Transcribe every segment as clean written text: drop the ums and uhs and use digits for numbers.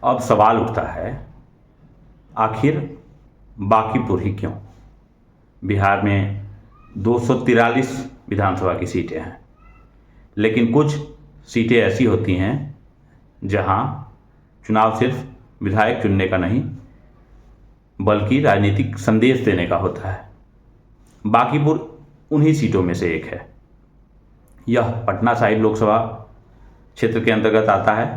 अब सवाल उठता है, आखिर बांकीपुर ही क्यों? बिहार में 243 विधानसभा की सीटें हैं, लेकिन कुछ सीटें ऐसी होती हैं जहां चुनाव सिर्फ विधायक चुनने का नहीं बल्कि राजनीतिक संदेश देने का होता है। बांकीपुर उन्हीं सीटों में से एक है। यह पटना साहिब लोकसभा क्षेत्र के अंतर्गत आता है।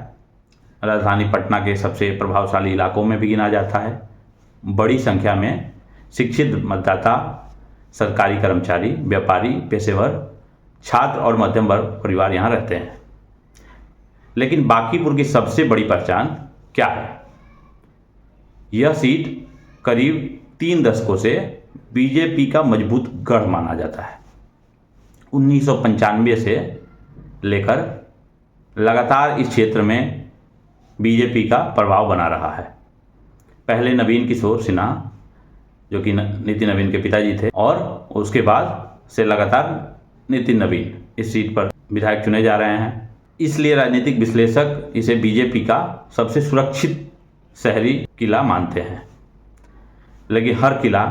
राजधानी पटना के सबसे प्रभावशाली इलाकों में भी गिना जाता है। बड़ी संख्या में शिक्षित मतदाता, सरकारी कर्मचारी, व्यापारी, पेशेवर, छात्र और मध्यम वर्ग परिवार यहाँ रहते हैं। लेकिन बांकीपुर की सबसे बड़ी पहचान क्या है? यह सीट करीब 3 दशकों से बीजेपी का मजबूत गढ़ माना जाता है। 1995 से लेकर लगातार इस क्षेत्र में बीजेपी का प्रभाव बना रहा है। पहले नवीन किशोर सिन्हा, जो कि नितिन नवीन के पिताजी थे, और उसके बाद से लगातार नितिन नवीन इस सीट पर विधायक चुने जा रहे हैं। इसलिए राजनीतिक विश्लेषक इसे बीजेपी का सबसे सुरक्षित शहरी किला मानते हैं। लेकिन हर किला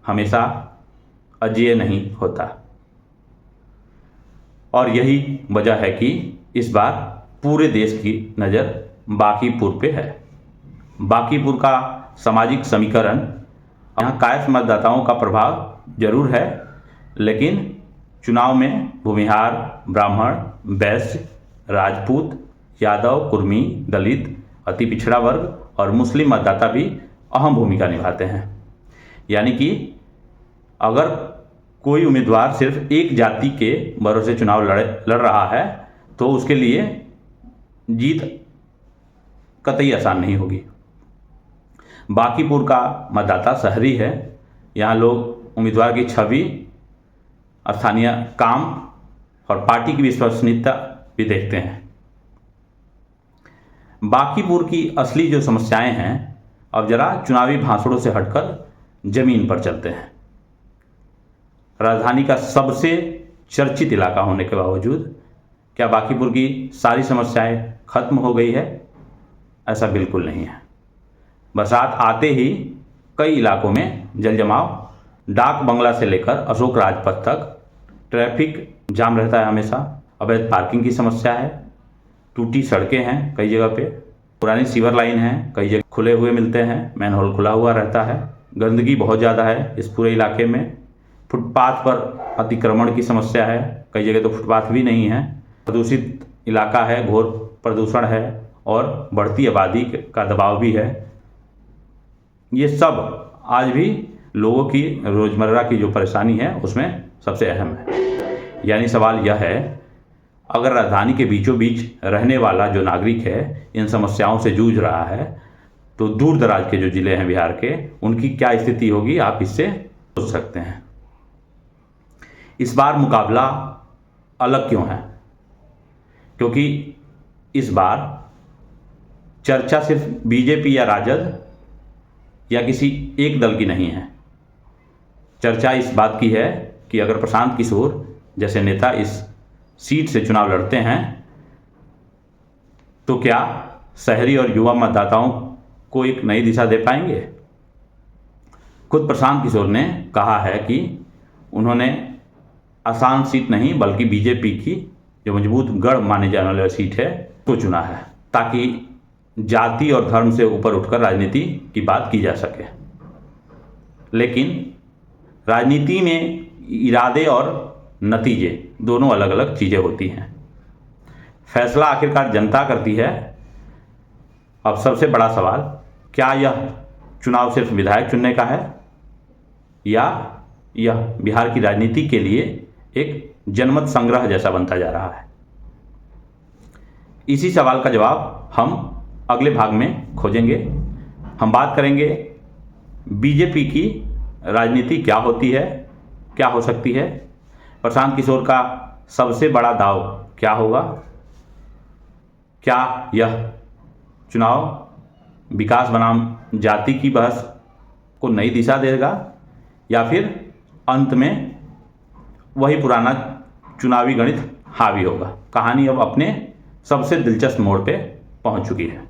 हमेशा अजेय नहीं होता, और यही वजह है कि इस बार पूरे देश की नज़र बांकीपुर पे है। बांकीपुर का सामाजिक समीकरण, यहाँ कायस्थ मतदाताओं का प्रभाव जरूर है, लेकिन चुनाव में भूमिहार, ब्राह्मण, वैश्य, राजपूत, यादव, कुर्मी, दलित, अति पिछड़ा वर्ग और मुस्लिम मतदाता भी अहम भूमिका निभाते हैं। यानी कि अगर कोई उम्मीदवार सिर्फ एक जाति के भरोसे चुनाव लड़ रहा है तो उसके लिए जीत कतई आसान नहीं होगी। बांकीपुर का मतदाता शहरी है। यहाँ लोग उम्मीदवार की छवि, स्थानीय काम और पार्टी की विश्वसनीयता भी देखते हैं। बांकीपुर की असली जो समस्याएं हैं, अब जरा चुनावी भाषणों से हटकर जमीन पर चलते हैं। राजधानी का सबसे चर्चित इलाका होने के बावजूद क्या बांकीपुर की सारी समस्याएं खत्म हो गई है? ऐसा बिल्कुल नहीं है। बरसात आते ही कई इलाकों में जल जमाव, डाक बंगला से लेकर अशोक राजपथ तक ट्रैफिक जाम रहता है हमेशा। अवैध पार्किंग की समस्या है, टूटी सड़कें हैं कई जगह पे, पुरानी सीवर लाइन है कई जगह खुले हुए मिलते हैं, मैनहोल खुला हुआ रहता है, गंदगी बहुत ज़्यादा है इस पूरे इलाके में, फुटपाथ पर अतिक्रमण की समस्या है, कई जगह तो फुटपाथ भी नहीं है, प्रदूषित इलाका है, घोर प्रदूषण है और बढ़ती आबादी का दबाव भी है। ये सब आज भी लोगों की रोज़मर्रा की जो परेशानी है उसमें सबसे अहम है। यानी सवाल यह है, अगर राजधानी के बीचों बीच रहने वाला जो नागरिक है इन समस्याओं से जूझ रहा है तो दूर दराज के जो ज़िले हैं बिहार के, उनकी क्या स्थिति होगी आप इससे सोच सकते हैं। इस बार मुकाबला अलग क्यों है? क्योंकि इस बार चर्चा सिर्फ बीजेपी या राजद या किसी एक दल की नहीं है। चर्चा इस बात की है कि अगर प्रशांत किशोर जैसे नेता इस सीट से चुनाव लड़ते हैं तो क्या शहरी और युवा मतदाताओं को एक नई दिशा दे पाएंगे? खुद प्रशांत किशोर ने कहा है कि उन्होंने आसान सीट नहीं बल्कि बीजेपी की जो मजबूत गढ़ माने जाने वाली सीट है तो चुना है, ताकि जाति और धर्म से ऊपर उठकर राजनीति की बात की जा सके। लेकिन राजनीति में इरादे और नतीजे दोनों अलग अलग चीज़ें होती हैं। फैसला आखिरकार जनता करती है। अब सबसे बड़ा सवाल, क्या यह चुनाव सिर्फ विधायक चुनने का है या यह बिहार की राजनीति के लिए एक जनमत संग्रह जैसा बनता जा रहा है? इसी सवाल का जवाब हम अगले भाग में खोजेंगे। हम बात करेंगे बीजेपी की राजनीति क्या होती है, क्या हो सकती है, प्रशांत किशोर का सबसे बड़ा दाव क्या होगा, क्या यह चुनाव विकास बनाम जाति की बहस को नई दिशा देगा या फिर अंत में वही पुराना चुनावी गणित हावी होगा। कहानी अब अपने सबसे दिलचस्प मोड़ पे पहुंच चुकी है।